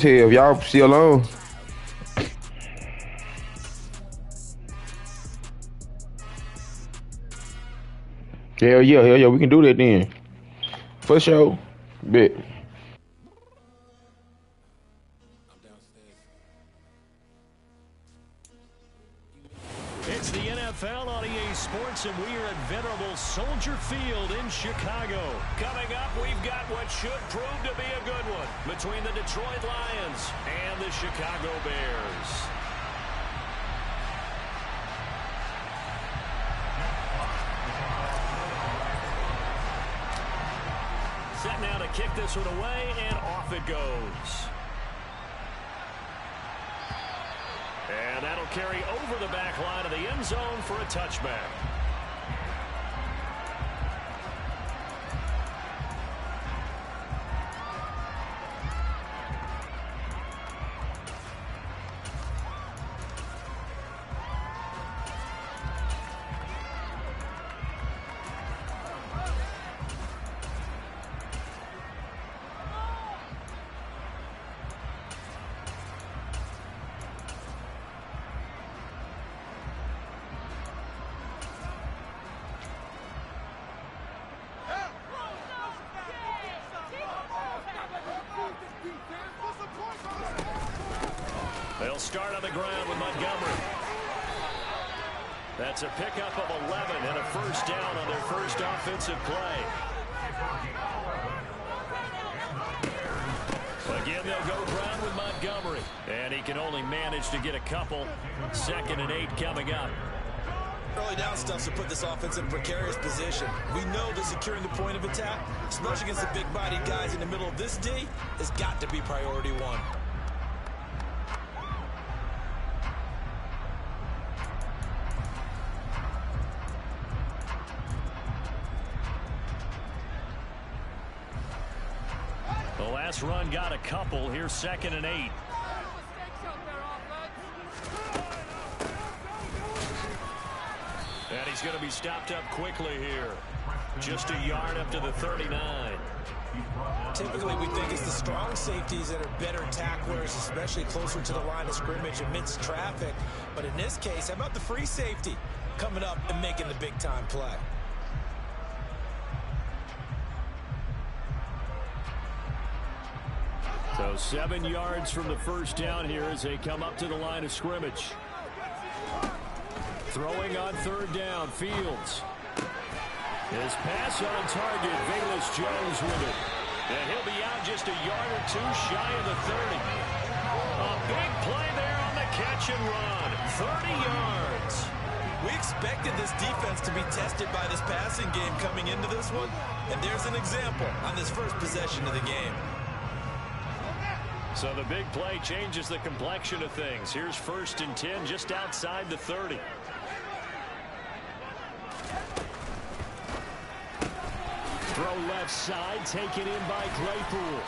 Hell, if y'all still on. Hell yeah, we can do that then. For sure. Bet. It's the NFL on EA Sports, and we are at venerable Soldier Field in Chicago. Coming up, we've got what should prove to be a good one between the Detroit Lions and the Chicago Bears. Set now to kick this one away, and off it goes. And that'll carry over the back line of the end zone for a touchback. They'll start on the ground with Montgomery. That's a pickup of 11 and a first down on their first offensive play. Again, they'll go ground with Montgomery. And he can only manage to get a couple. 2nd and 8 coming up. Early down stuff to put this offense in a precarious position. We know that securing the point of attack, especially against the big-bodied guys in the middle of this D, has got to be priority one. The last run got a couple. Here's 2nd and 8. And he's going to be stopped up quickly here. Just a yard up to the 39. Typically, we think it's the strong safeties that are better tacklers, especially closer to the line of scrimmage amidst traffic. But in this case, how about the free safety coming up and making the big-time play? So 7 yards from the first down here as they come up to the line of scrimmage. Throwing on 3rd down, Fields. His pass on target, Velus Jones with it. And he'll be out just a yard or two shy of the 30. A big play there on the catch and run. 30 yards. We expected this defense to be tested by this passing game coming into this one. And there's an example on this first possession of the game. So the big play changes the complexion of things. Here's 1st and 10 just outside the 30. Throw left side, taken in by Claypool.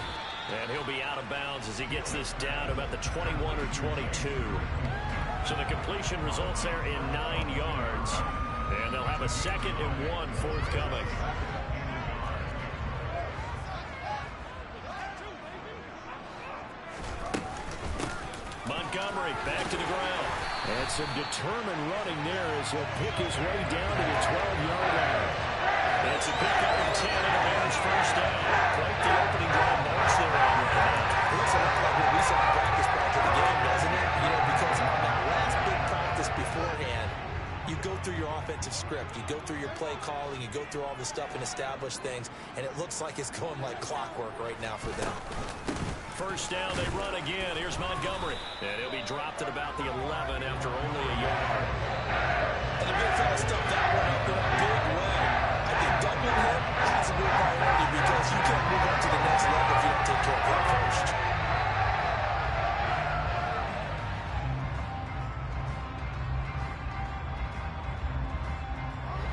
And he'll be out of bounds as he gets this down about the 21 or 22. So the completion results there in 9 yards. And they'll have a 2nd and 1 forthcoming. Montgomery back to the ground. And some determined running there as he'll pick his way down to the 12-yard line. That's a pickup of 10 and a Bears first down. Quite the opening drive march they're on right now. It looks a lot like what we saw in practice prior to the game, doesn't it? You know, because on that last big practice beforehand, you go through your offensive script, you go through your play calling, you go through all the stuff and establish things, and it looks like it's going like clockwork right now for them. First down, they run again. Here's Montgomery. And he'll be dropped at about the 11 after only a yard. And the big fella stuffed that one up in a big way. I think doubling him has to be a priority because you can't move up to the next level if you don't take care of him first.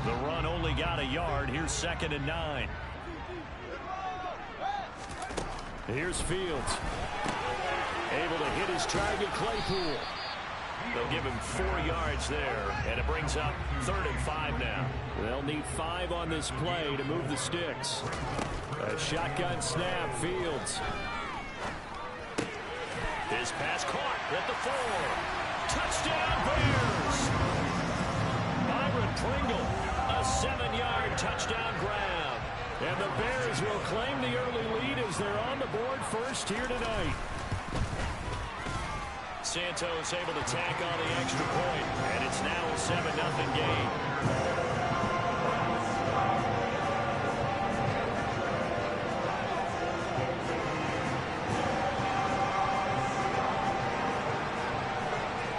The run only got a yard. Here's 2nd and 9. Here's Fields. Able to hit his target, Claypool. They'll give him 4 yards there, and it brings up 3rd and 5 now. They'll need 5 on this play to move the sticks. A shotgun snap, Fields. His pass caught at the 4. Touchdown, Bears! Byron Pringle, a 7-yard touchdown grab. And the Bears will claim the early lead as they're on the board first here tonight. Santos able to tack on the extra point, and it's now a 7-0 game.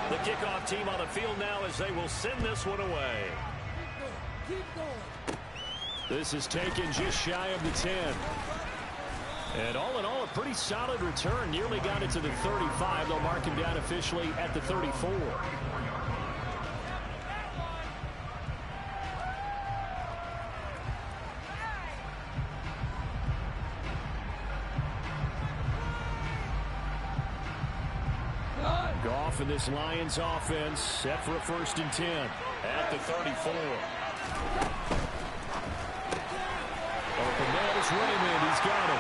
The kickoff team on the field now as they will send this one away. Keep going. This is taken just shy of the 10. And all in all, a pretty solid return. Nearly got it to the 35. They'll mark him down officially at the 34. Goff and this Lions offense set for a 1st and 10 at the 34. Open man is Raymond. He's got it.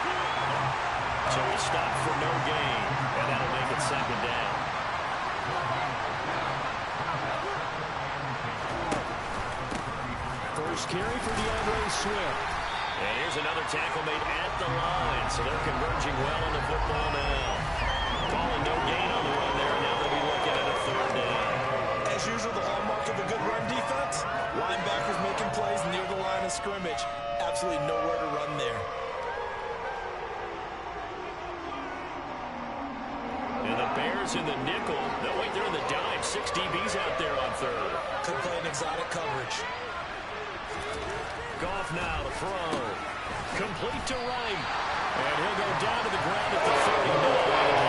So he stopped for no gain, and that'll make it 2nd down. First carry for DeAndre Swift. And here's another tackle made at the line, so they're converging well on the football now. Calling no gain on the run there, and now they'll be looking at a 3rd down. As usual, the hallmark of a good run defense, linebackers making plays near the line of scrimmage. Absolutely nowhere to run there. And the Bears in the nickel. No, wait, they're in the dime. 6 DBs out there on 3rd. Could play an exotic coverage. Goff now to throw. Complete to Wright. And he'll go down to the ground at the 39.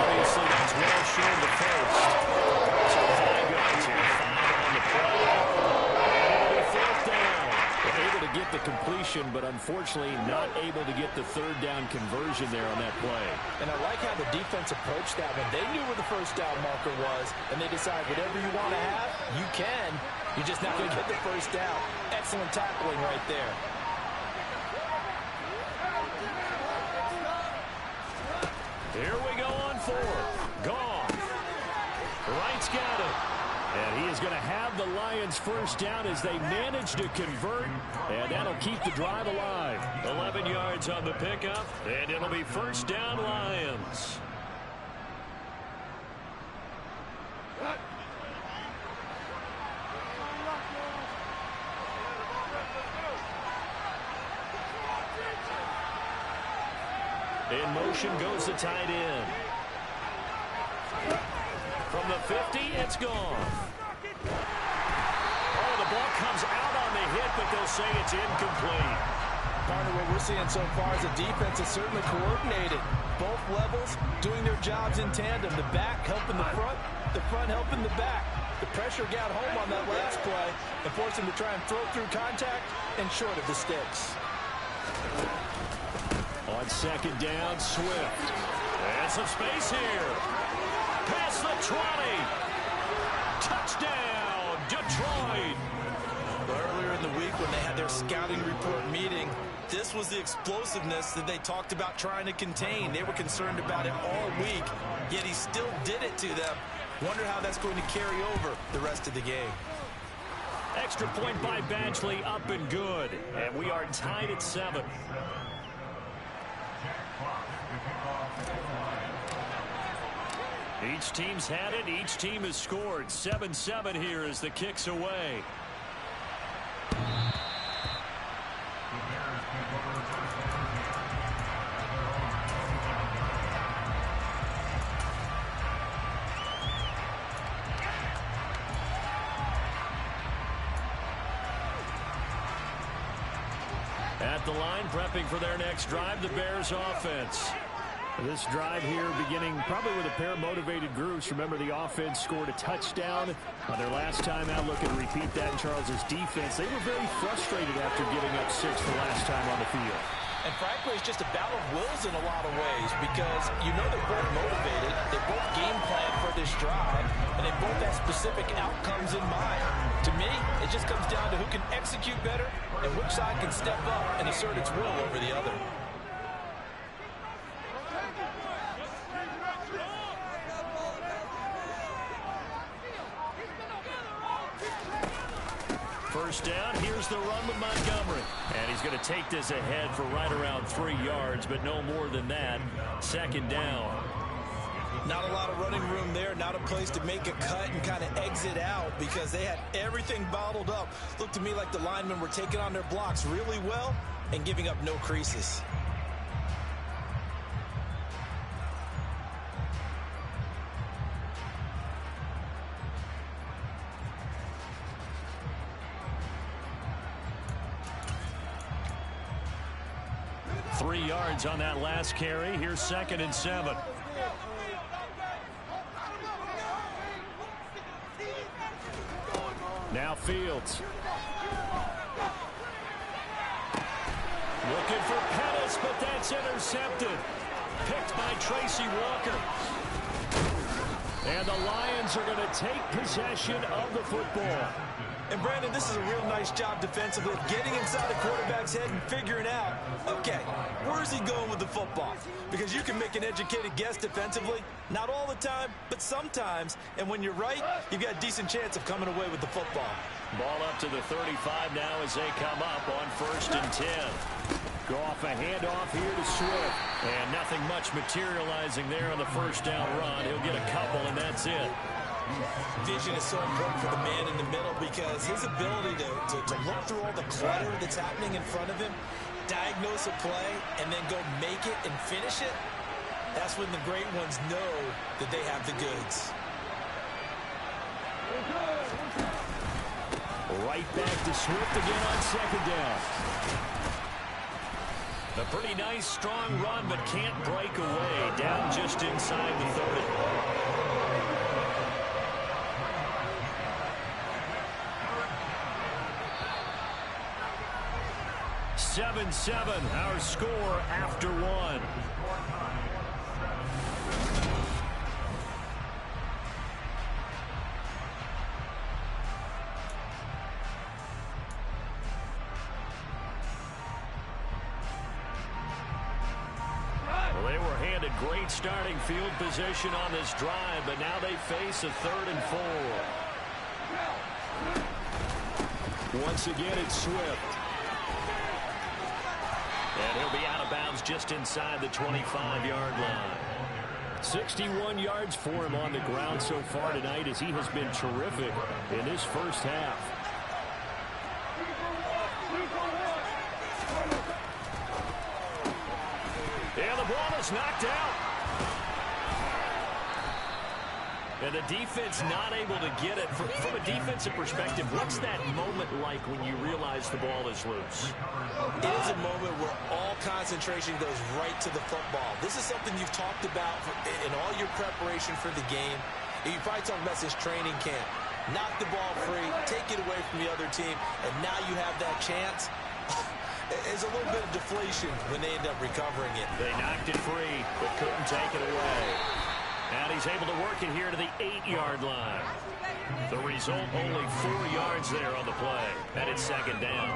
Obviously, that's well short the first. So 5 yards here, 5 on the play. And it'll be 4th down. They're able to get the completion, but unfortunately not able to get the 3rd down conversion there on that play. And I like how the defense approached that one. They knew where the 1st down marker was, and they decided whatever you want to have, you can. You're just not going to get the 1st down. Excellent tackling right there. Here we go on 4th. Goff. Wright's got it. And he is going to have the Lions 1st down as they manage to convert. And that'll keep the drive alive. 11 yards on the pickup. And it'll be 1st down Lions. In motion goes the tight end. From the 50, it's gone. Oh, the ball comes out on the hit, but they'll say it's incomplete. Partner, what we're seeing so far is the defense is certainly coordinated. Both levels doing their jobs in tandem. The back helping the front helping the back. The pressure got home on that last play and forced him to try and throw through contact and short of the sticks. On 2nd down, Swift. And some space here. Past the 20. Touchdown, Detroit. Earlier in the week when they had their scouting report meeting, this was the explosiveness that they talked about trying to contain. They were concerned about it all week, yet he still did it to them. Wonder how that's going to carry over the rest of the game. Extra point by Badgley, up and good. And we are tied at 7. Each team's had it. Each team has scored. 7-7 here as the kick's away. At the line, prepping for their next drive, the Bears offense. This drive here beginning probably with a pair of motivated groups. Remember, the offense scored a touchdown on their last time out. Looking to repeat that in Charles's defense. They were very frustrated after giving up 6 the last time on the field. And frankly, it's just a battle of wills in a lot of ways because you know they're both motivated. They both game plan for this drive, and they both have specific outcomes in mind. To me, it just comes down to who can execute better and which side can step up and assert its will over the other. first down. Here's the run with Montgomery. And he's going to take this ahead for right around 3 yards, but no more than that. Second down. Not a lot of running room there, not a place to make a cut and kind of exit out because they had everything bottled up. Looked to me like the linemen were taking on their blocks really well and giving up no creases. Three yards on that last carry. Here's 2nd and 7. Now Fields. Looking for Pettis, but that's intercepted. Picked by Tracy Walker. And the Lions are going to take possession of the football. And, Brandon, this is a real nice job defensively of getting inside the quarterback's head and figuring out, okay, where's he going with the football? Because you can make an educated guess defensively. Not all the time, but sometimes. And when you're right, you've got a decent chance of coming away with the football. Ball up to the 35 now as they come up on 1st and 10. Goff a handoff here to Swift. And nothing much materializing there on the first down run. He'll get a couple, and that's it. Vision is so important for the man in the middle because his ability to look through all the clutter that's happening in front of him, diagnose a play, and then go make it and finish it, that's when the great ones know that they have the goods. Right back to Swift again on 2nd down. A pretty nice, strong run, but can't break away. Down just inside the 30. 7-7, our score after 1. Well, they were handed great starting field position on this drive, but now they face a 3rd and 4. Once again, it's Swift. And he'll be out of bounds just inside the 25-yard line. 61 yards for him on the ground so far tonight as he has been terrific in this first half. And the ball is knocked out. And the defense not able to get it. From a defensive perspective, what's that moment like when you realize the ball is loose? It is a moment where all concentration goes right to the football. This is something you've talked about in all your preparation for the game. You probably talked about this training camp. Knock the ball free, take it away from the other team, and now you have that chance. There's a little bit of deflation when they end up recovering it. They knocked it free, but couldn't take it away. And he's able to work it here to the 8-yard line. The result, only 4 yards there on the play. And it's 2nd down.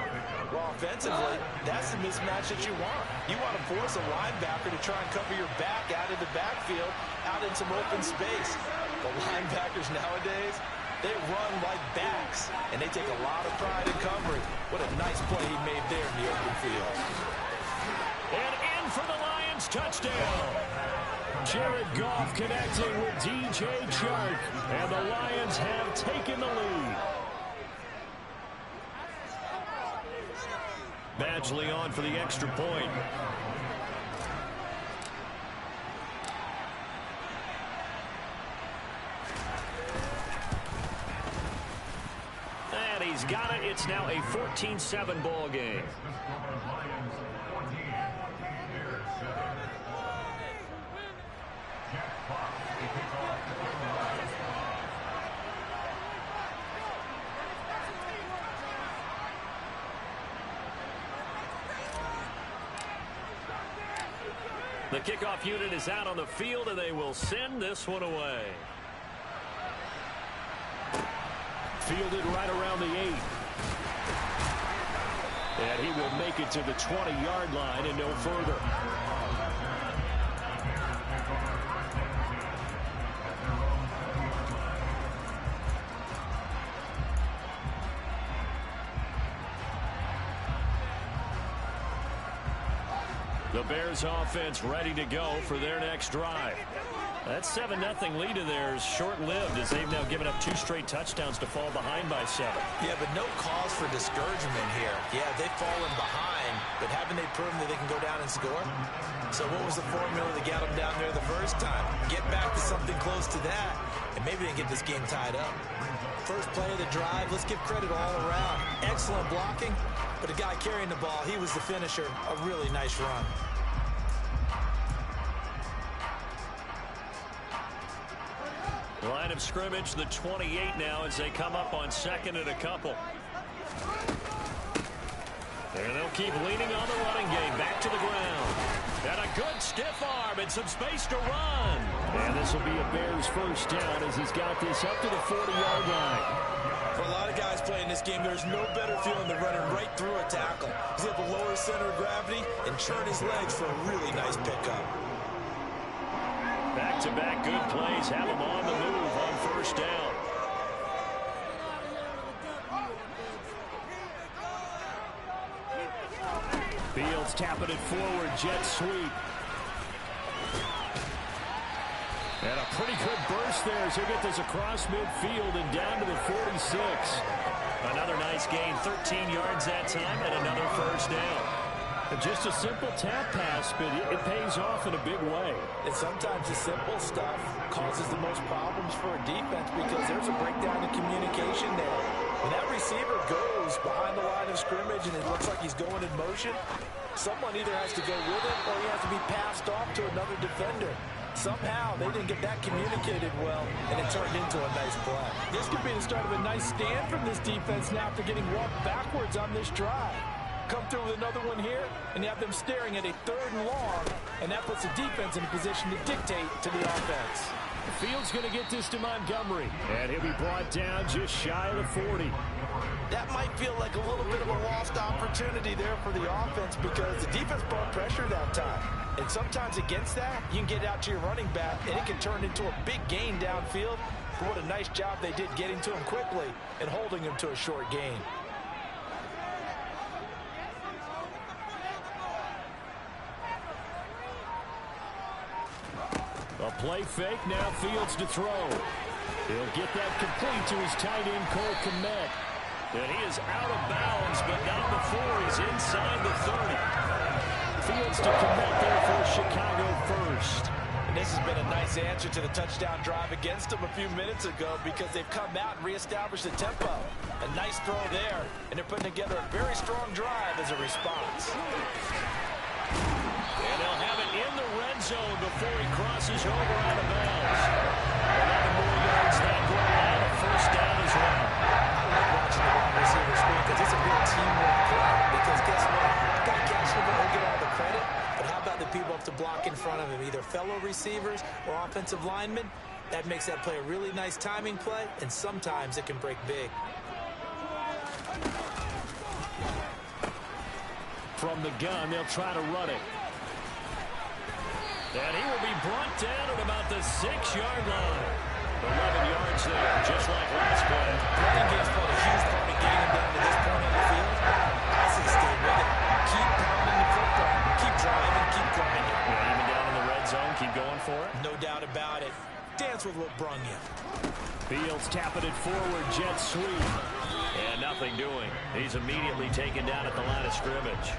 Well, offensively, that's the mismatch that you want. You want to force a linebacker to try and cover your back out of the backfield, out in some open space. The linebackers nowadays, they run like backs, and they take a lot of pride in covering. What a nice play he made there in the open field. And in for the Lions, touchdown. Jared Goff connecting with DJ Chark, and the Lions have taken the lead. Badgley on for the extra point. And he's got it. It's now a 14-7 ball game. The kickoff unit is out on the field, and they will send this one away. Fielded right around the 8. And he will make it to the 20-yard line and no further. The Bears offense ready to go for their next drive. That 7-0 lead of theirs short-lived as they've now given up 2 straight touchdowns to fall behind by 7. Yeah, but no cause for discouragement here. Yeah, they've fallen behind, but haven't they proven that they can go down and score? So what was the formula that got them down there the first time? Get back to something close to that, and maybe they can get this game tied up. First play of the drive, let's give credit all around. Excellent blocking, but the guy carrying the ball, he was the finisher. A really nice run. Line of scrimmage, the 28 now as they come up on 2nd and a couple. And they'll keep leaning on the running game. Back to the ground. And a good stiff arm and some space to run. And this will be a Bears first down as he's got this up to the 40-yard line. For a lot of guys playing this game, there's no better feeling than running right through a tackle. He's able to lower his center of gravity and churn his legs for a really nice pickup. Back-to-back good plays have him on the move on first down. Fields tapping it forward, jet sweep. And a pretty good burst there as he'll get this across midfield and down to the 46. Another nice gain, 13 yards that time, and another first down. Just a simple tap pass, but it pays off in a big way. And sometimes the simple stuff causes the most problems for a defense because there's a breakdown in communication there. When that receiver goes behind the line of scrimmage and it looks like he's going in motion, someone either has to go with it or he has to be passed off to another defender. Somehow they didn't get that communicated well, and it turned into a nice play. This could be the start of a nice stand from this defense now after getting walked backwards on this drive. Come through with another one here, and you have them staring at a 3rd and long, and that puts the defense in a position to dictate to the offense. Fields going to get this to Montgomery, and he'll be brought down just shy of the 40. That might feel like a little bit of a lost opportunity there for the offense because the defense brought pressure that time. And sometimes against that, you can get out to your running back, and it can turn into a big gain downfield. But what a nice job they did getting to him quickly and holding him to a short gain. A play fake, now Fields to throw. He'll get that complete to his tight end, Cole Kmet. And he is out of bounds, but not before he's inside the 30. Fields to Kmet there for Chicago first. And this has been a nice answer to the touchdown drive against them a few minutes ago because they've come out and reestablished the tempo. A nice throw there, and they're putting together a very strong drive as a response. And they'll have it in the red zone before he crosses over out of bounds. 11 more yards that goal line, a first down as well. I like watching the wide receiver screen because it's a good teamwork play. Because guess what? The guy catching the ball will get all the credit, but how about the people up to block in front of him, either fellow receivers or offensive linemen? That makes that play a really nice timing play, and sometimes it can break big. From the gun, they'll try to run it. And he will be brought down at about the 6-yard line. 11 yards there, just like last play. Running game's played a huge part of getting him down to this point on the field. I say stay with it. Keep pounding the football. Keep driving, keep grinding. Yeah, even down in the red zone, keep going for it. No doubt about it. Dance with what brung you. Fields tapping it forward, jet sweep. And nothing doing. He's immediately taken down at the line of scrimmage.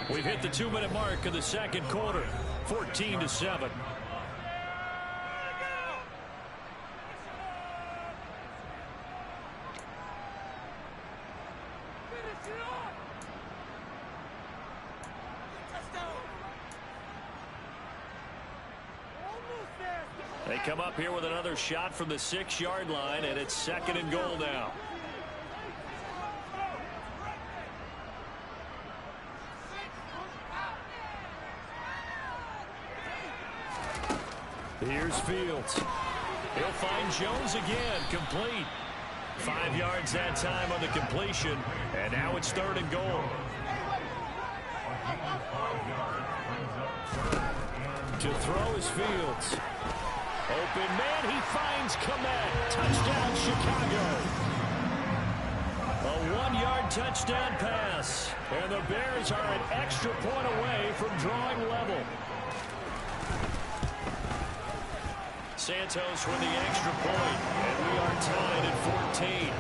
We've hit the 2-minute mark of the second quarter. 14-7. They come up here with another shot from the 6-yard line, and it's 2nd and goal now. Here's Fields. He'll find Jones again, complete. 5 yards that time on the completion, and now it's 3rd and goal. To throw is Fields. Open man, he finds Kmet. Touchdown, Chicago. A 1-yard touchdown pass. And the Bears are an extra point away from drawing level. Santos with the extra point, and we are tied at 14.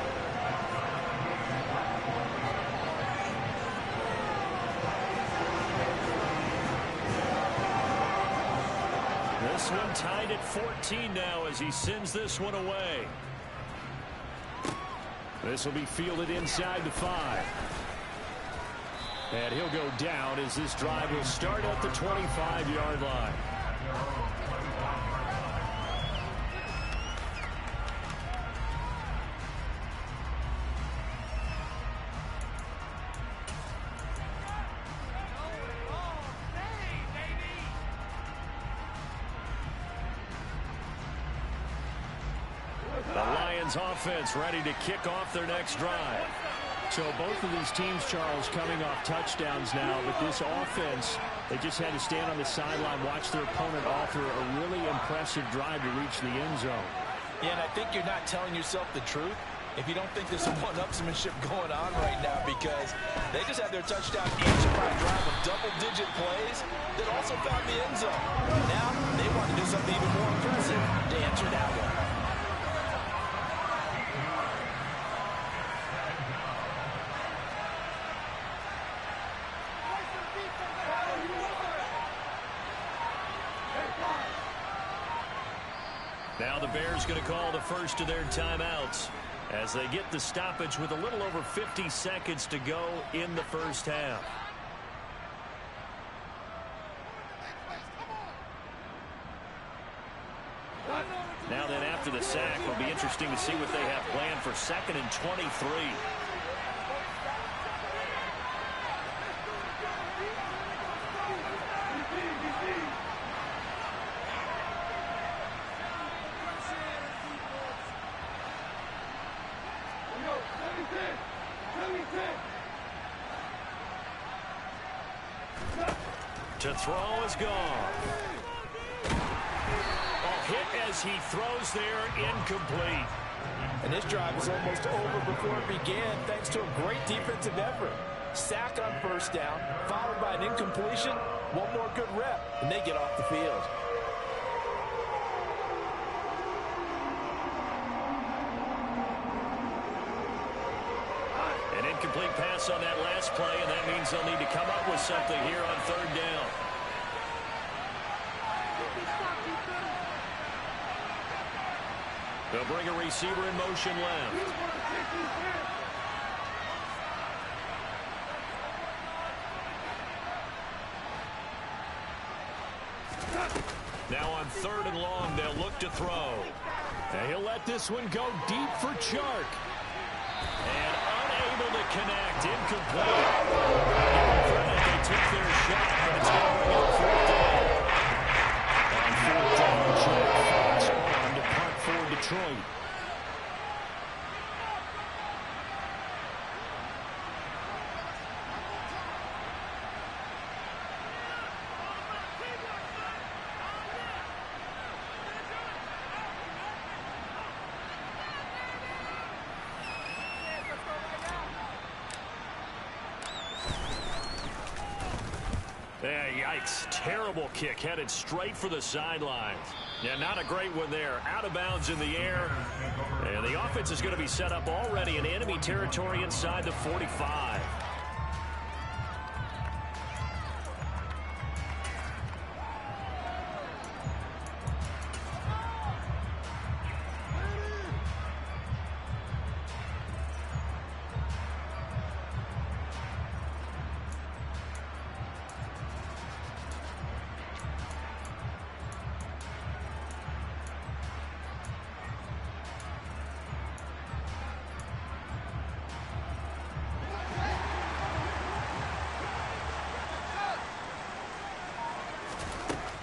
This one tied at 14 now as he sends this one away. This will be fielded inside the 5. And he'll go down as this drive will start at the 25-yard line. Offense ready to kick off their next drive. So both of these teams, Charles, coming off touchdowns now, but this offense, they just had to stand on the sideline, watch their opponent offer a really impressive drive to reach the end zone. Yeah, and I think you're not telling yourself the truth if you don't think there's some one-upsmanship going on right now, because they just had their touchdown answered by a drive of double-digit plays that also found the end zone. Now they want to do something even more impressive to answer that one. Now the Bears going to call the first of their timeouts as they get the stoppage with a little over 50 seconds to go in the first half. Now then, after the sack, it'll be interesting to see what they have planned for 2nd and 23. To throw is gone. Hit as he throws there, incomplete. And this drive is almost over before it began thanks to a great defensive effort. Sack on first down, followed by an incompletion. One more good rep, and they get off the field. An incomplete pass on that last play, and that means they'll need to come up with something here on 3rd down. They'll bring a receiver in motion left. Now on 3rd and long, they'll look to throw. And he'll let this one go deep for Chark. And unable to connect, incomplete. They took their shot, but it's going to bring up 4th down. On 4th down, Chark fights on to punt for Detroit. Yeah, yikes. Terrible kick headed straight for the sidelines. Yeah, not a great one there. Out of bounds in the air. And the offense is going to be set up already in enemy territory inside the 45.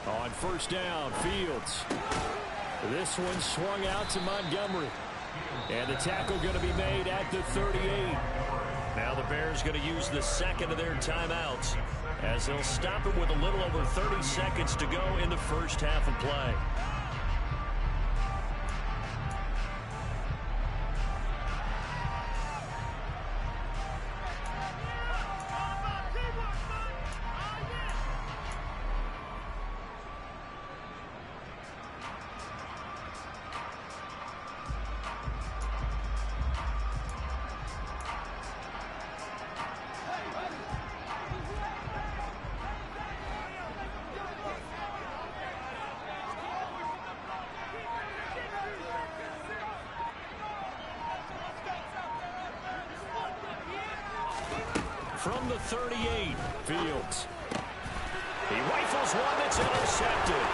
On first down, Fields. This one swung out to Montgomery. And the tackle going to be made at the 38. Now the Bears going to use the second of their timeouts as they'll stop it with a little over 30 seconds to go in the first half of play. From the 38, Fields. He rifles one that's intercepted.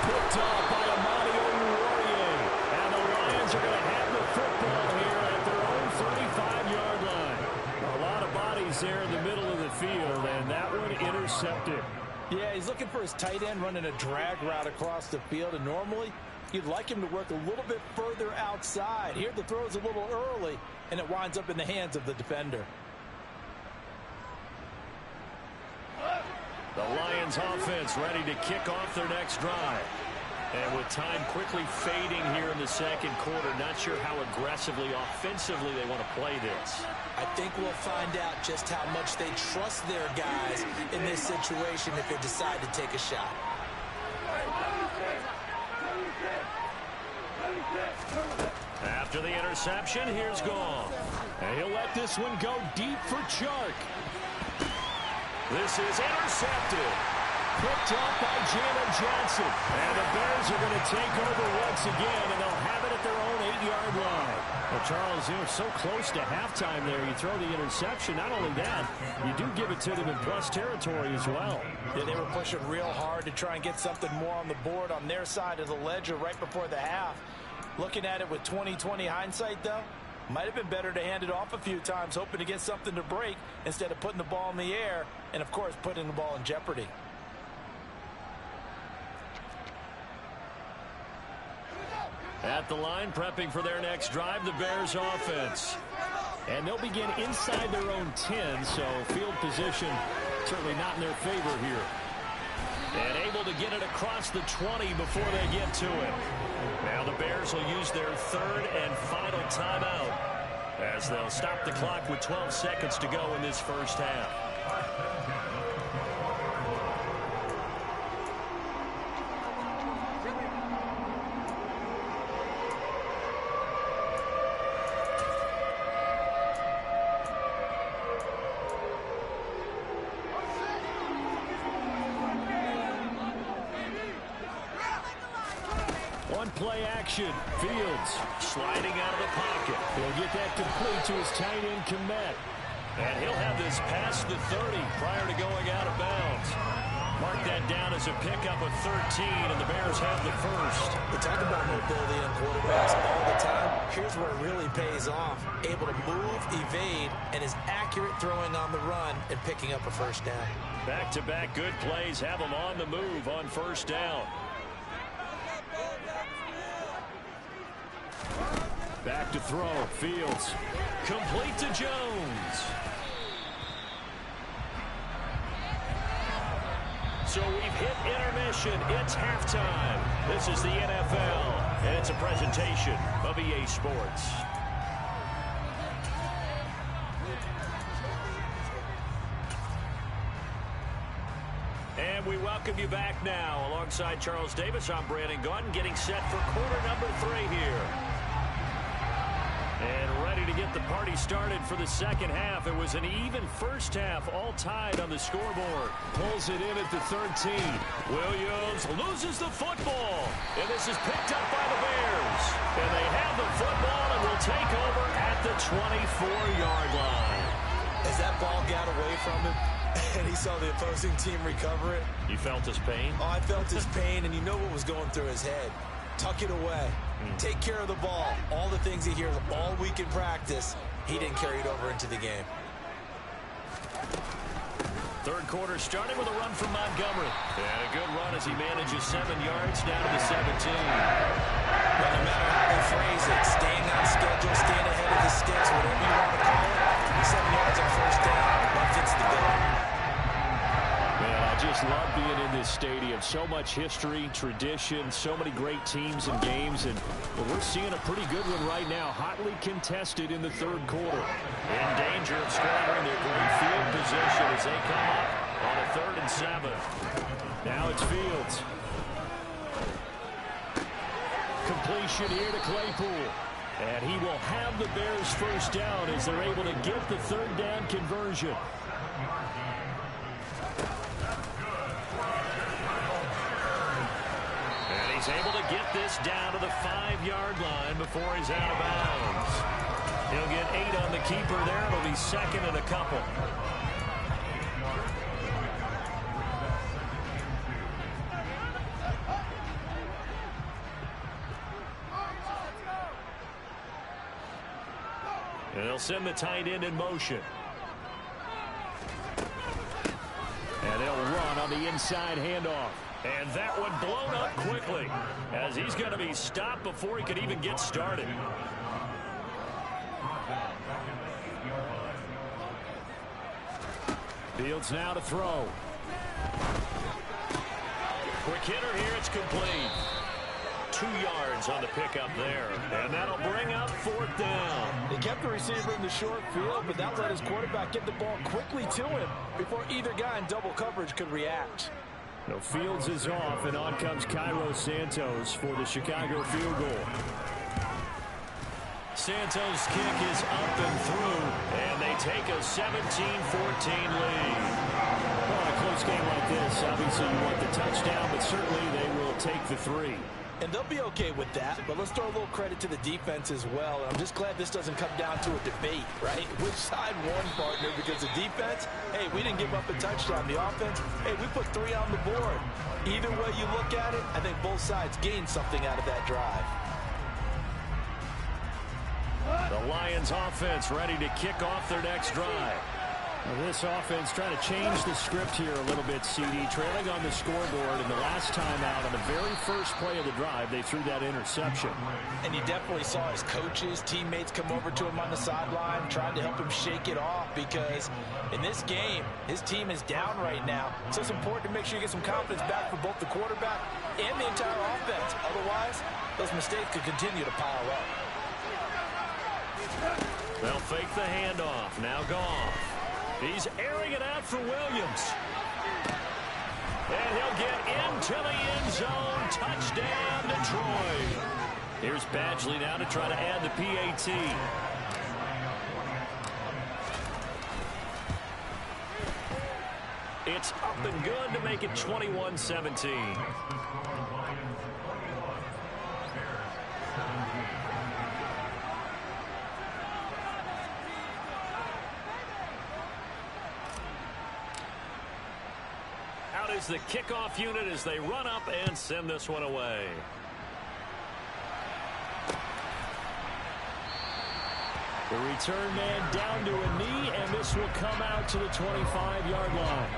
Picked off by Amani Oruwariye. And the Lions are going to have the football here at their own 35-yard line. A lot of bodies there in the middle of the field, and that one intercepted. Yeah, he's looking for his tight end running a drag route across the field, and normally you'd like him to work a little bit further outside. Here the throw's a little early, and it winds up in the hands of the defender. The Lions offense ready to kick off their next drive. And with time quickly fading here in the second quarter, not sure how aggressively, offensively they want to play this. I think we'll find out just how much they trust their guys in this situation if they decide to take a shot. After the interception, here's Gong. And he'll let this one go deep for Chark. This is intercepted. Picked off by Jalen Johnson. And the Bears are going to take over once again, and they'll have it at their own 8-yard line. Well, Charles, you're so close to halftime there. You throw the interception. Not only that, you do give it to them in plus territory as well. Yeah, they were pushing real hard to try and get something more on the board on their side of the ledger right before the half. Looking at it with 20/20 hindsight, though, might have been better to hand it off a few times, hoping to get something to break instead of putting the ball in the air and, of course, putting the ball in jeopardy. At the line, prepping for their next drive, the Bears offense. And they'll begin inside their own 10, so field position certainly not in their favor here. And able to get it across the 20 before they get to it. Now the Bears will use their third and final timeout as they'll stop the clock with 12 seconds to go in this first half. Play action. Fields sliding out of the pocket. He'll get that complete to his tight end, Kmet. And he'll have this past the 30 prior to going out of bounds. Mark that down as a pickup of 13, and the Bears have the first. We talk about mobility in quarterbacks all the time. Here's where it really pays off. Able to move, evade, and is accurate throwing on the run and picking up a first down. Back-to-back good plays have them on the move on first down. Back to throw. Fields. Complete to Jones. So we've hit intermission. It's halftime. This is the NFL, and it's a presentation of EA Sports. And we welcome you back now. Alongside Charles Davis, I'm Brandon Gaudin, getting set for quarter number 3 here. And ready to get the party started for the second half. It was an even first half, all tied on the scoreboard. Pulls it in at the 13. Williams loses the football. And this is picked up by the Bears. And they have the football and will take over at the 24-yard line. As that ball got away from him, and he saw the opposing team recover it. You felt his pain? Oh, I felt his pain, and you know what was going through his head. Tuck it away. Take care of the ball. All the things he hears all week in practice, he didn't carry it over into the game. Third quarter starting with a run from Montgomery. And a good run as he manages 7 yards down to the 17. But no matter how they phrase it, staying on schedule, staying ahead of the sticks, whatever you want to call it, 7 yards on first down, that fits the bill. Man, I just love being in this stadium. So much history, tradition, so many great teams and games, and we're seeing a pretty good one right now. Hotly contested in the third quarter. In danger of squandering their great field position as they come up on a 3rd and 7. Now it's Fields. Completion here to Claypool. And he will have the Bears first down as they're able to get the 3rd down conversion. And he's able to get this down to the 5-yard line before he's out of bounds. He'll get 8 on the keeper there. It'll be second and a couple. And they'll send the tight end in motion. And they'll run on the inside handoff. And that one blown up quickly as he's going to be stopped before he could even get started. Fields now to throw. Quick hitter here. It's complete. 2 yards on the pickup there. And that'll bring up 4th down. They kept the receiver in the short field, but that let his quarterback get the ball quickly to him before either guy in double coverage could react. No, Fields is off, and on comes Cairo Santos for the Chicago field goal. Santos' kick is up and through, and they take a 17-14 lead. Well, in a close game like this, obviously you want the touchdown, but certainly they will take the 3. And they'll be okay with that, but let's throw a little credit to the defense as well. And I'm just glad this doesn't come down to a debate, right? Which side won, partner? Because the defense, hey, we didn't give up a touchdown. The offense, hey, we put 3 on the board. Either way you look at it, I think both sides gained something out of that drive. The Lions offense ready to kick off their next drive. Well, this offense trying to change the script here a little bit, CD. Trailing on the scoreboard, and the last time out on the very first play of the drive, they threw that interception. And you definitely saw his coaches, teammates come over to him on the sideline, trying to help him shake it off because in this game, his team is down right now. So it's important to make sure you get some confidence back for both the quarterback and the entire offense. Otherwise, those mistakes could continue to pile up. They'll fake the handoff. Now Goff. He's airing it out for Williams. And he'll get into the end zone. Touchdown, Detroit. Here's Badgley now to try to add the PAT. It's up and good to make it 21-17. Out is the kickoff unit as they run up and send this one away. The return man down to a knee, and this will come out to the 25-yard line.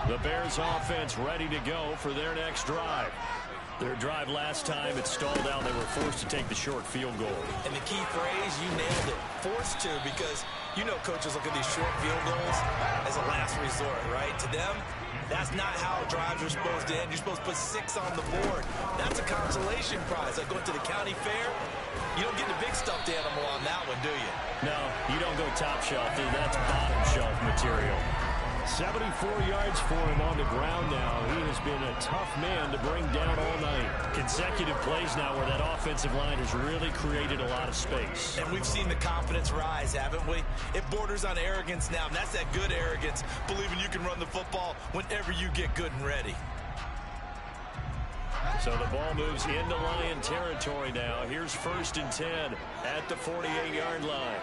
The Bears offense ready to go for their next drive. Their drive last time, it stalled out. They were forced to take the short field goal. And the key phrase, you nailed it. Forced to, because you know coaches look at these short field goals as a last resort, right? To them, that's not how drives are supposed to end. You're supposed to put 6 on the board. That's a consolation prize. Like going to the county fair, you don't get the big stuffed animal on that one, do you? No, you don't go top shelf. That's bottom shelf material. 74 yards for him on the ground now. He has been a tough man to bring down all night. Consecutive plays now where that offensive line has really created a lot of space. And we've seen the confidence rise, haven't we? It borders on arrogance now, and that's that good arrogance, believing you can run the football whenever you get good and ready. So the ball moves into Lion territory now. Here's 1st and 10 at the 48-yard line.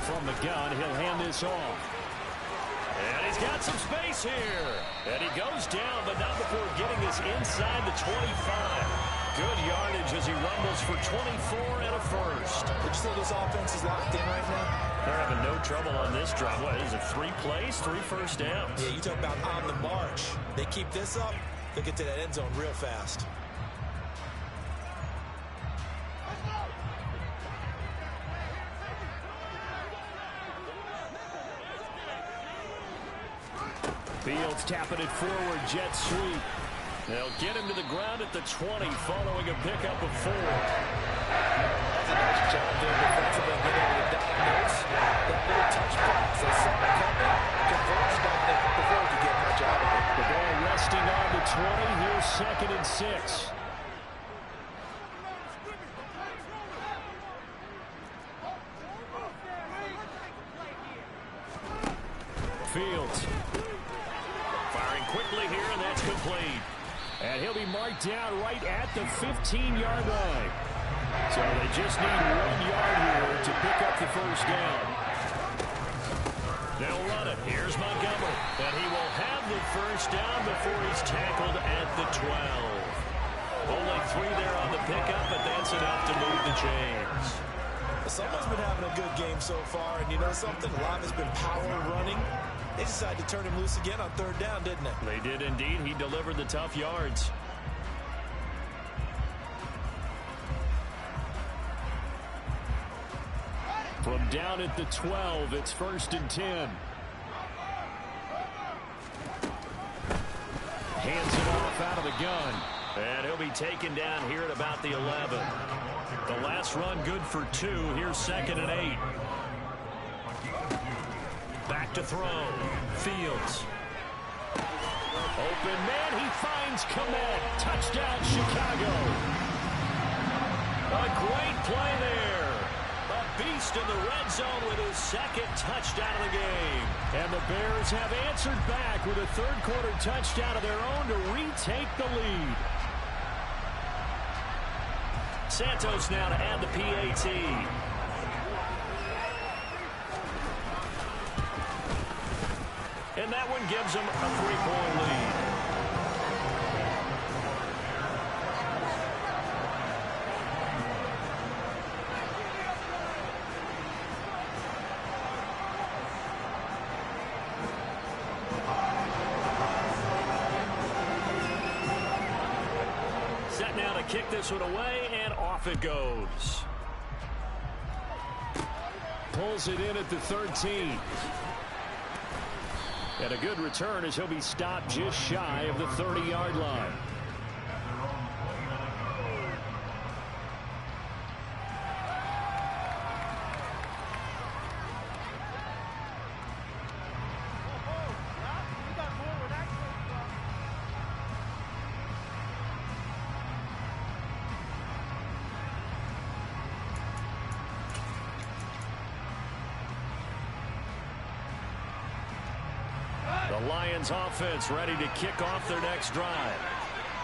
From the gun, he'll hand this off. And he's got some space here. And he goes down, but not before getting this inside the 25. Good yardage as he rumbles for 24 and a first. Would you say this offense is locked in right now? They're having no trouble on this drive. What is it, 3 plays, 3 first downs? Yeah, you talk about on the march. They keep this up, they'll get to that end zone real fast. Fields tapping it forward, jet sweep. They'll get him to the ground at the 20 following a pickup of 4. does a nice job there defensively being able to diagnose that little touch pass. They saw it coming, converged on it before he could get much out of it. The ball resting on the 20. Here's 2nd and 6. Fields firing quickly here, and that's complete. And he'll be marked down right at the 15-yard line. So they just need 1 yard here to pick up the first down. They'll run it. Here's Montgomery. And he will have the first down before he's tackled at the 12. Only 3 there on the pickup, but that's enough to move the chains. Someone's been having a good game so far, and you know something? A lot has been power running. They decided to turn him loose again on 3rd down, didn't they? They did indeed. He delivered the tough yards. From down at the 12, it's 1st and 10. Hands it off out of the gun. And he'll be taken down here at about the 11. The last run good for 2. Here's 2nd and 8. Back to throw. Fields. Open man. He finds Kmet. Touchdown, Chicago. A great play there. A beast in the red zone with his 2nd touchdown of the game. And the Bears have answered back with a 3rd quarter touchdown of their own to retake the lead. Santos now to add the PAT. And that one gives them a 3-point lead. Set now to kick this one away, and off it goes. Pulls it in at the 13. And a good return as he'll be stopped just shy of the 30-yard line. The Lions offense ready to kick off their next drive.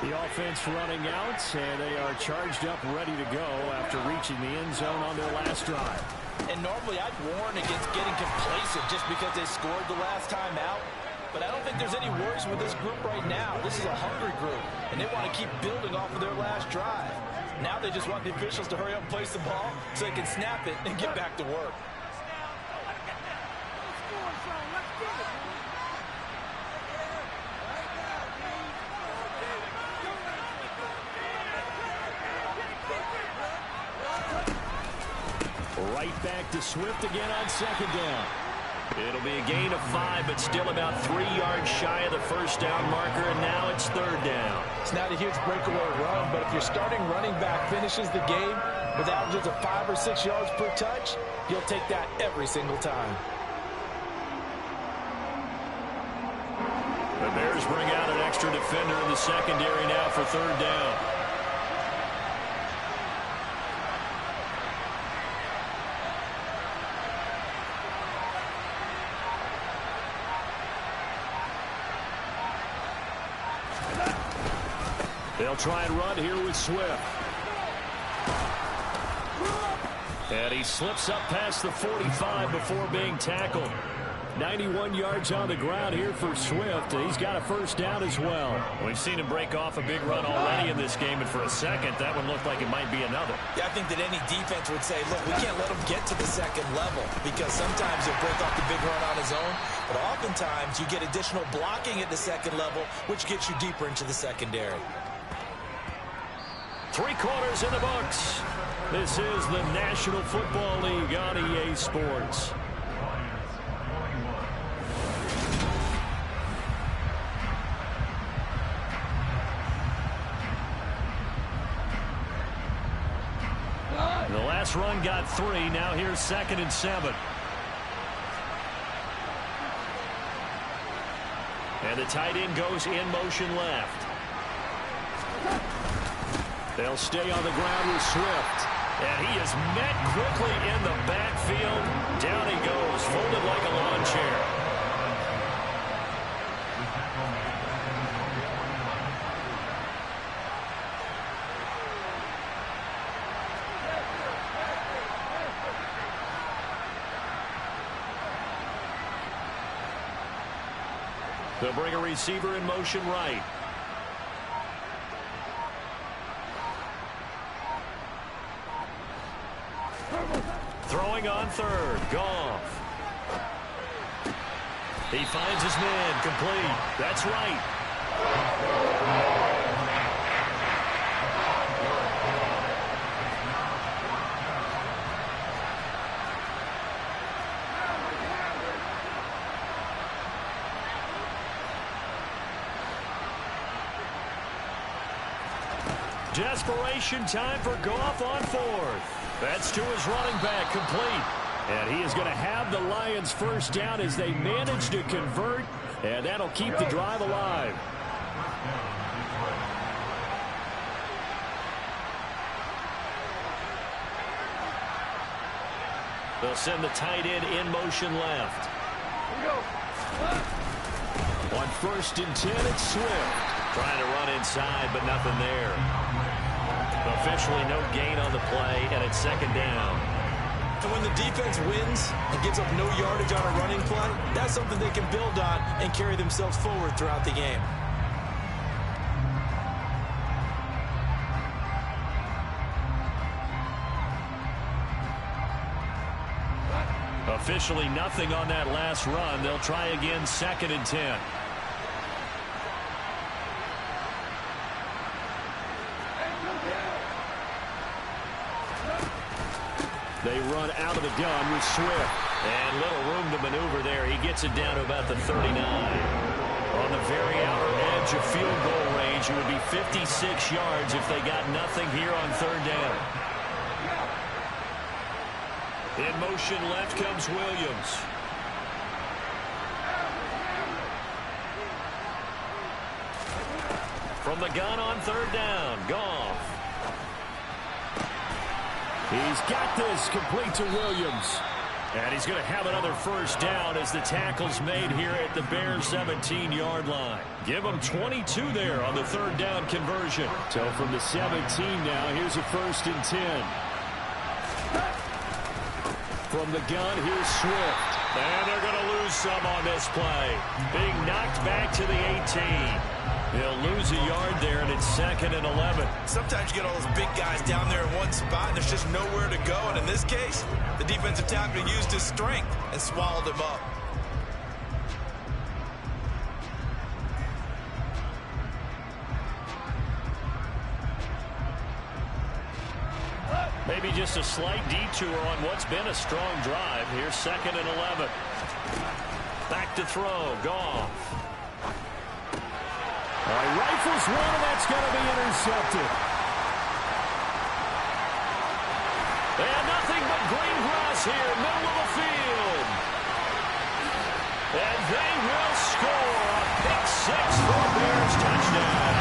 The offense running out, and they are charged up, ready to go after reaching the end zone on their last drive. And normally I'd warn against getting complacent just because they scored the last time out. But I don't think there's any worries with this group right now. This is a hungry group, and they want to keep building off of their last drive. Now they just want the officials to hurry up and place the ball so they can snap it and get back to work. Right back to Swift again on 2nd down. It'll be a gain of 5, but still about 3 yards shy of the first down marker, and now it's 3rd down. It's not a huge breakaway run, but if your starting running back finishes the game with averages of 5 or 6 yards per touch, you'll take that every single time. The Bears bring out an extra defender in the secondary now for 3rd down. They'll try and run here with Swift. And he slips up past the 45 before being tackled. 91 yards on the ground here for Swift. He's got a first down as well. We've seen him break off a big run already in this game, and for a second, that one looked like it might be another. Yeah, I think that any defense would say, look, we can't let him get to the second level because sometimes he'll break off the big run on his own, but oftentimes you get additional blocking at the second level, which gets you deeper into the secondary. 3 quarters in the books. This is the National Football League on EA Sports. last run got 3. Now here's 2nd and 7. And the tight end goes in motion left. They'll stay on the ground with Swift. And he is met quickly in the backfield. Down he goes, folded like a lawn chair. They'll bring a receiver in motion right. Throwing on 3rd, Goff. He finds his man, complete. That's right. Desperation time for Goff on 4th. That's to his running back, complete. And he is going to have the Lions first down as they manage to convert, and that'll keep the drive alive. They'll send the tight end in motion left. On 1st and 10, it's Swift. Trying to run inside, but nothing there. Officially no gain on the play, and it's 2nd down. And when the defense wins and gives up no yardage on a running play, that's something they can build on and carry themselves forward throughout the game. Officially nothing on that last run. They'll try again, 2nd and 10. They run out of the gun with Swift. And little room to maneuver there. He gets it down to about the 39. On the very outer edge of field goal range, it would be 56 yards if they got nothing here on 3rd down. In motion left comes Williams. From the gun on 3rd down, Goff. He's got this, complete to Williams. And he's going to have another first down as the tackle's made here at the Bears 17-yard line. Give them 22 there on the 3rd down conversion. So from the 17 now, here's a 1st and 10. From the gun, here's Swift. And they're going to lose some on this play. Being knocked back to the 18. He'll lose a yard there, and it's 2nd and 11. Sometimes you get all those big guys down there in one spot, and there's just nowhere to go. And in this case, the defensive tackle used his strength and swallowed him up. Maybe just a slight detour on what's been a strong drive. Here's 2nd and 11. Back to throw, Goff. Rifles one, and that's going to be intercepted. And nothing but green grass here, middle of the field. And they will score a pick 6 for a Bears touchdown.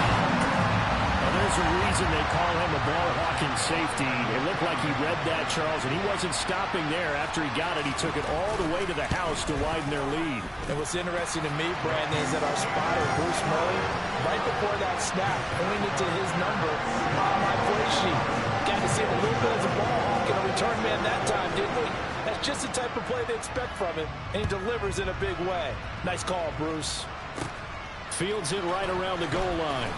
Well, there's a reason they call him a ball-hawking safety. It looked like he read that, Charles, and he wasn't stopping there. After he got it, he took it all the way to the house to widen their lead. And what's interesting to me, Brandon, is that our spotter, Bruce Murray, right before that snap, pointed to his number on my play sheet. Got to see him a little bit as a ball hawk and a return man that time, didn't we? That's just the type of play they expect from him, and he delivers in a big way. Nice call, Bruce. Fields it right around the goal line.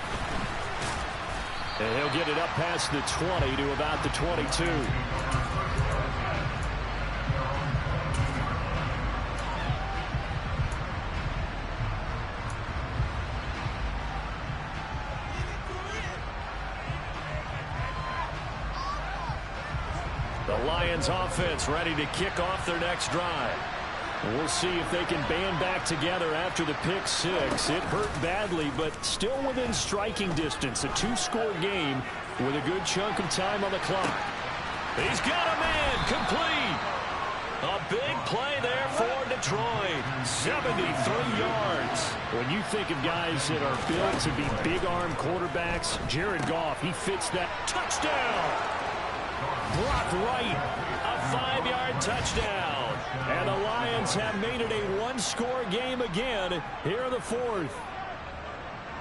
And he'll get it up past the 20 to about the 22. The Lions offense ready to kick off their next drive. We'll see if they can band back together after the pick 6. It hurt badly, but still within striking distance. A 2-score game with a good chunk of time on the clock. He's got a man complete. A big play there for Detroit. 73 yards. When you think of guys that are built to be big-arm quarterbacks, Jared Goff, he fits that. Touchdown. Brock Wright, a 5-yard touchdown. And the Lions have made it a one-score game again here in the fourth.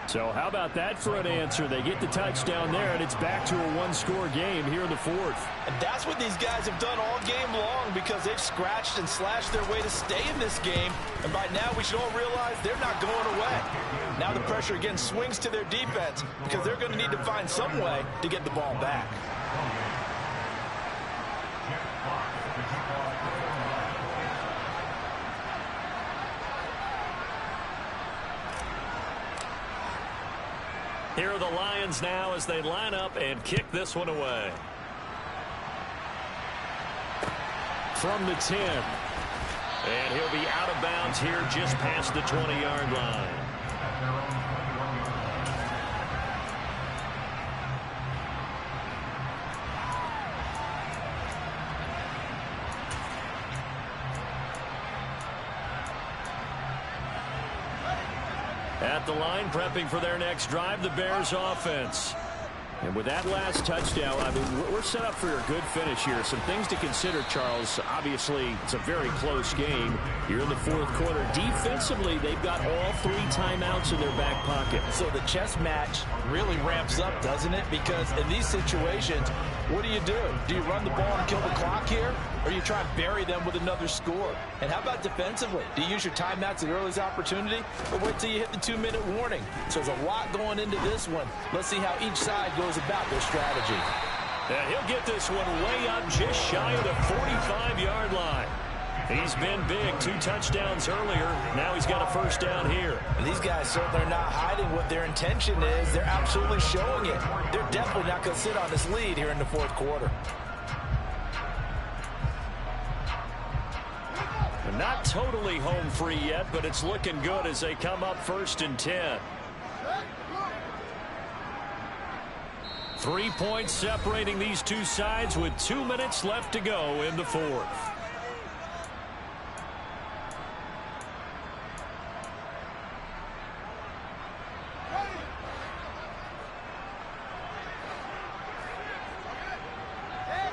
So how about that for an answer? They get the touchdown there, and it's back to a one-score game here in the fourth. And that's what these guys have done all game long because they've scratched and slashed their way to stay in this game. And by now, we should all realize they're not going away. Now the pressure again swings to their defense because they're going to need to find some way to get the ball back. Here are the Lions now as they line up and kick this one away. From the 10. And he'll be out of bounds here just past the 20-yard line. At the line, prepping for their next drive, the Bears offense. And with that last touchdown, I mean, we're set up for a good finish here. Some things to consider, Charles. Obviously, it's a very close game. You're in the fourth quarter. Defensively, they've got all 3 timeouts in their back pocket. So the chess match really ramps up, doesn't it? Because in these situations, what do? Do you run the ball and kill the clock here? Or you try and bury them with another score? And how about defensively? Do you use your timeouts at the earliest opportunity? Or wait till you hit the 2-minute warning? So there's a lot going into this one. Let's see how each side goes about their strategy. And he'll get this one way up just shy of the 45-yard line. He's been big. 2 touchdowns earlier. Now he's got a first down here. And these guys certainly are not hiding what their intention is. They're absolutely showing it. They're definitely not going to sit on this lead here in the fourth quarter. Not totally home free yet, but it's looking good as they come up 1st and 10. 3 points separating these two sides with 2 minutes left to go in the fourth.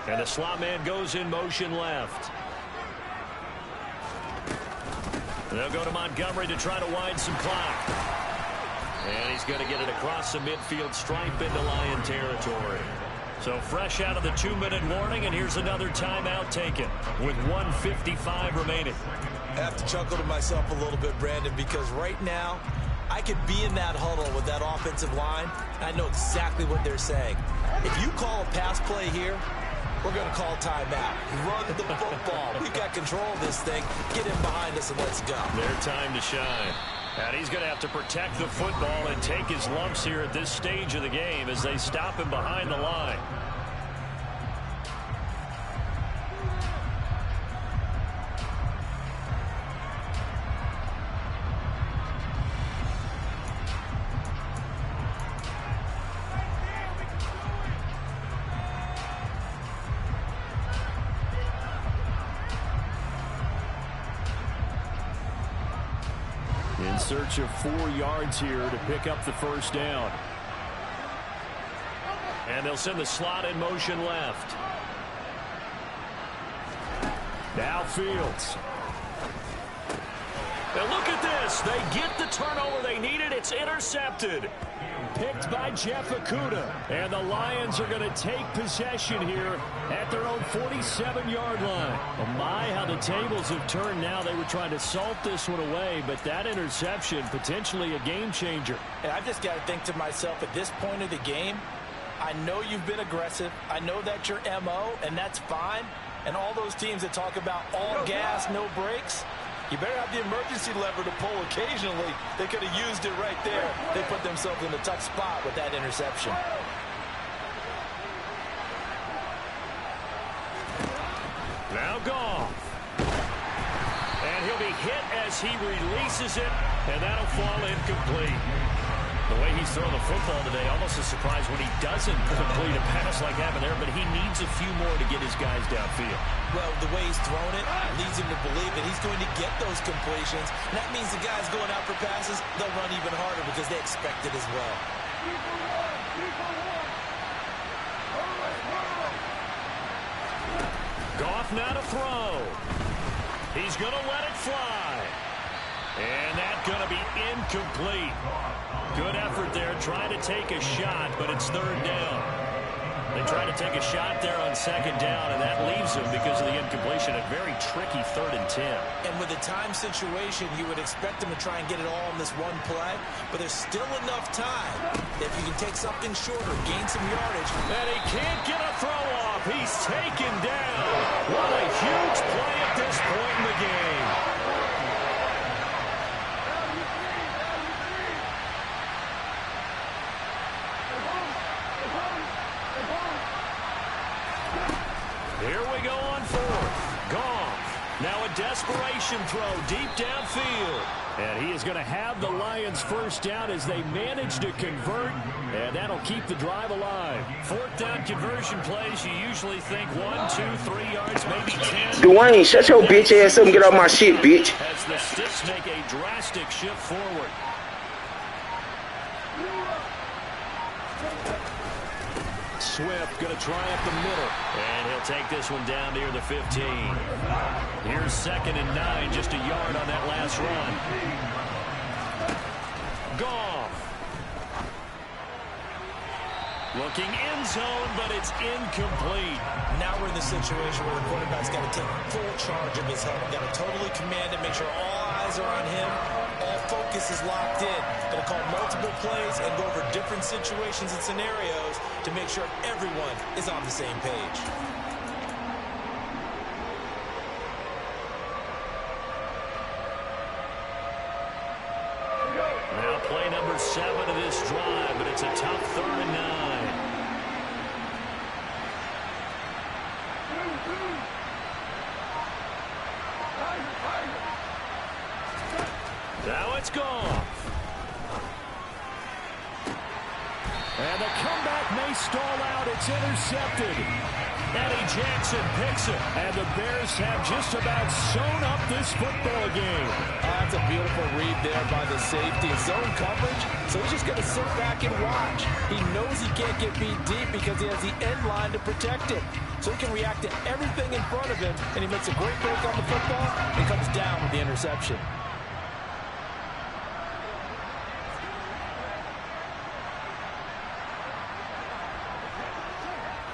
And the slot man goes in motion left. They'll go to Montgomery to try to wind some clock. And he's going to get it across the midfield stripe into Lion territory. So fresh out of the 2-minute warning, and here's another timeout taken with 1:55 remaining. I have to chuckle to myself a little bit, Brandon, because right now I could be in that huddle with that offensive line. I know exactly what they're saying. If you call a pass play here, we're going to call timeout. Run the football. We've got control of this thing. Get in behind us and let's go. Their time to shine. And he's going to have to protect the football and take his lumps here at this stage of the game as they stop him behind the line. In search of 4 yards here to pick up the first down. And they'll send the slot in motion left. Now Fields. And look at this. They get the turnover they needed. It's intercepted. Picked by Jeff Okudah. And the Lions are going to take possession here at their own 47-yard line. Oh my, how the tables have turned now. They were trying to salt this one away, but that interception, potentially a game changer. And I've just got to think to myself, at this point of the game, I know you've been aggressive. I know that's your MO, and that's fine. And all those teams that talk about all gas, no brakes, you better have the emergency lever to pull occasionally. They could have used it right there. They put themselves in a tough spot with that interception. Now Goff. And he'll be hit as he releases it, and that'll fall incomplete. The way he he's throwing the football today. Almost a surprise when he doesn't complete a pass like happened there, but he needs a few more to get his guys downfield. Well, the way he's thrown it leads him to believe that he's going to get those completions. And that means the guys going out for passes, they'll run even harder because they expect it as well. Goff now to throw. He's going to let it fly. And that's going to be incomplete. Good effort there trying to take a shot, but it's third down. They try to take a shot there on second down, and that leaves them, because of the incompletion, a very tricky 3rd and 10. And with the time situation, you would expect them to try and get it all in this one play, but there's still enough time that if you can take something shorter, gain some yardage. And he can't get a throw off. He's taken down. What a huge play at this point in the game. Here we go on 4th. Goff. Now a desperation throw deep downfield. And he is going to have the Lions first down as they manage to convert. And that'll keep the drive alive. 4th down conversion plays, you usually think 1, 2, 3 yards, maybe 10. Dwayne, shut your bitch ass up and get off my shit, bitch. As the Sticks make a drastic shift forward. Swift going to try up the middle. And he'll take this one down near the 15. Here's 2nd and 9, just a yard on that last run. Goff. Looking end zone, but it's incomplete. Now we're in the situation where the quarterback's got to take full charge of his head. Got to totally command it, make sure all eyes are on him. All focus is locked in. Going to call multiple plays and go over different situations and scenarios to make sure everyone is on the same page. Now play number 7 of this drive, but it's a tough 3rd and 9. Now it's Goff. And the comeback may stall out. It's intercepted. Eddie Jackson picks it. And the Bears have just about sewn up this football game. That's a beautiful read there by the safety. Zone coverage, so he's just going to sit back and watch. He knows he can't get beat deep because he has the end line to protect it. So he can react to everything in front of him, and he makes a great break on the football and comes down with the interception.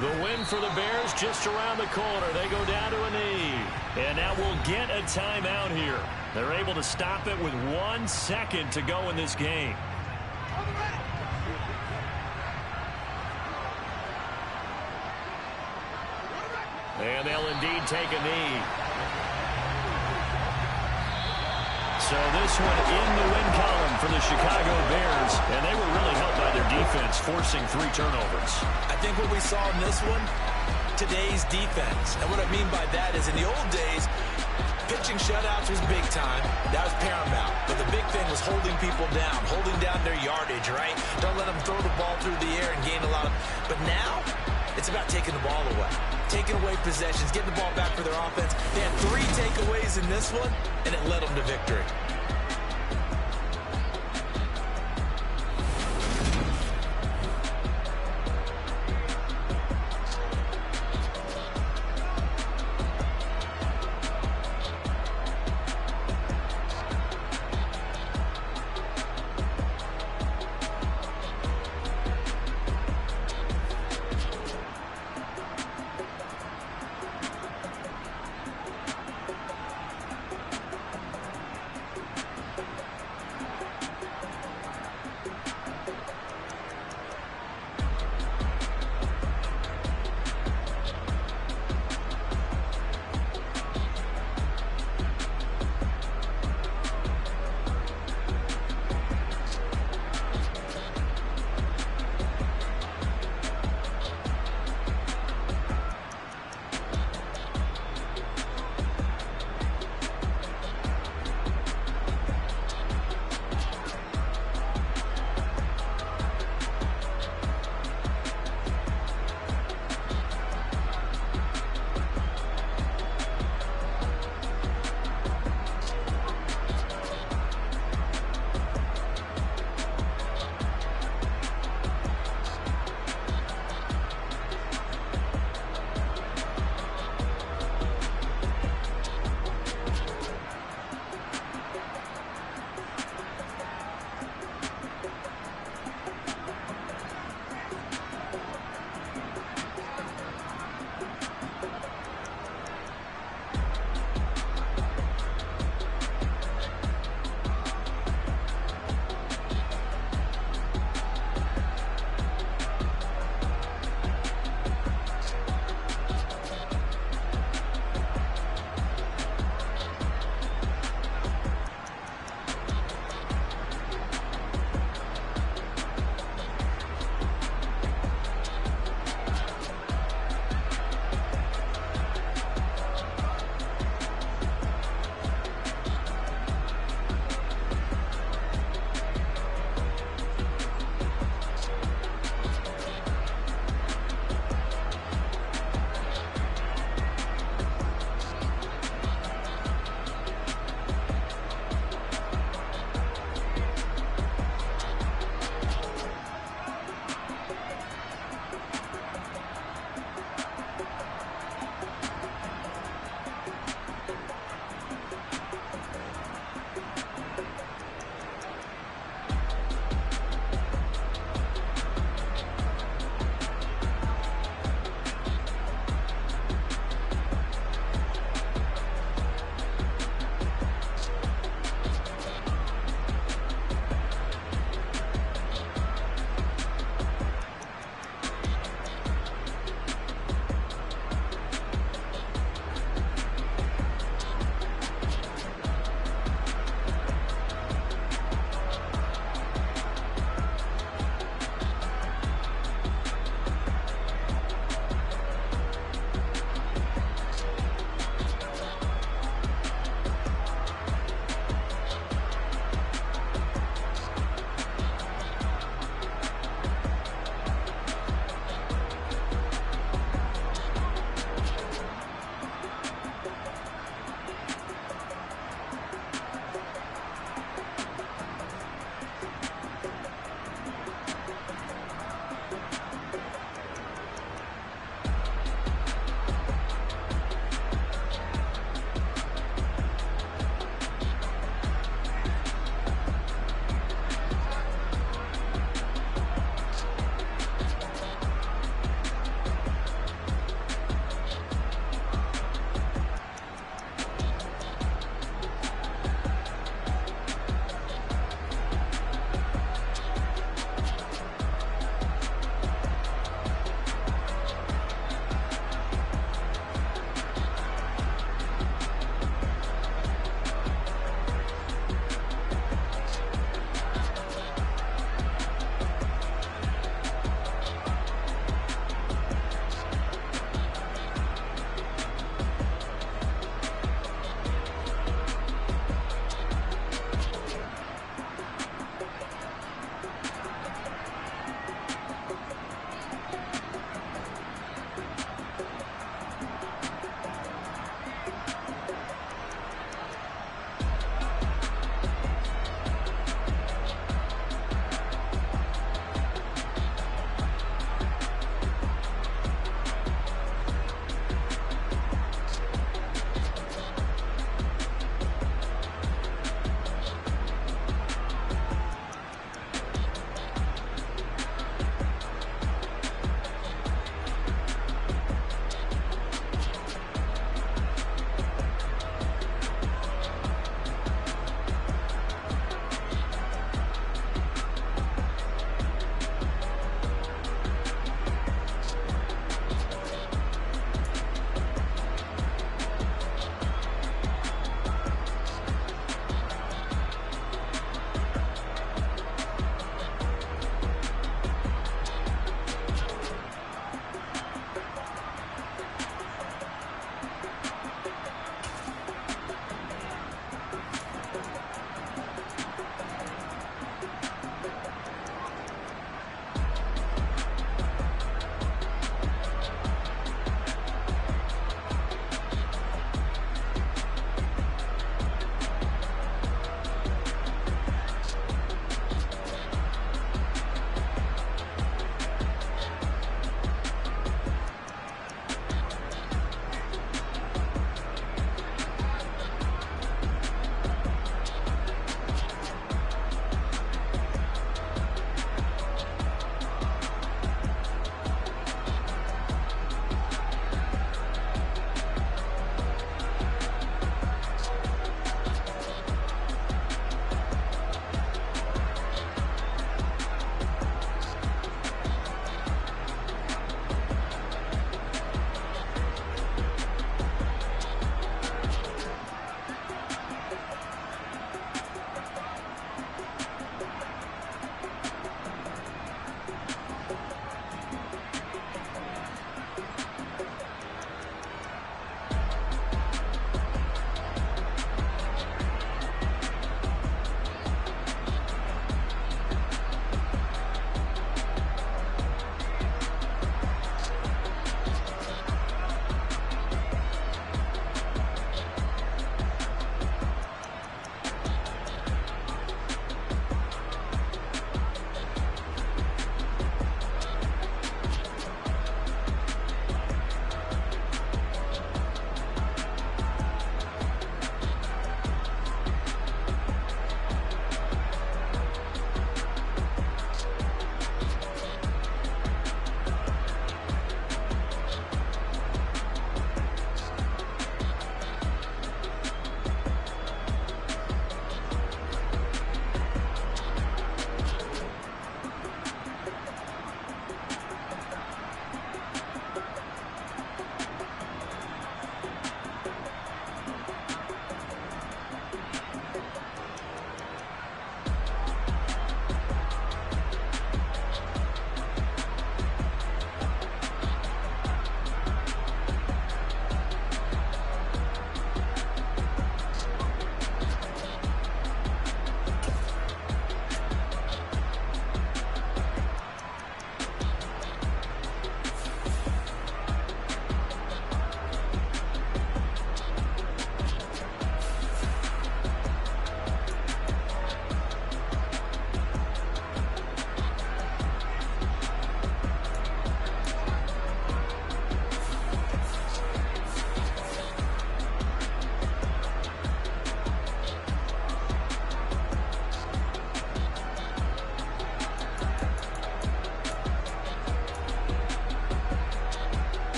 The win for the Bears just around the corner. They go down to a knee. And now we'll get a timeout here. They're able to stop it with 1 second to go in this game. And they'll indeed take a knee. So this one in the win column for the Chicago Bears. And they were really helped by their defense, forcing 3 turnovers. I think what we saw in this one, today's defense. And what I mean by that is in the old days, pitching shutouts was big time. That was paramount. But the big thing was holding people down, holding down their yardage, right? Don't let them throw the ball through the air and gain a lot of... But now, it's about taking the ball away. Taking away possessions, getting the ball back for their offense. They had 3 takeaways in this one, and it led them to victory.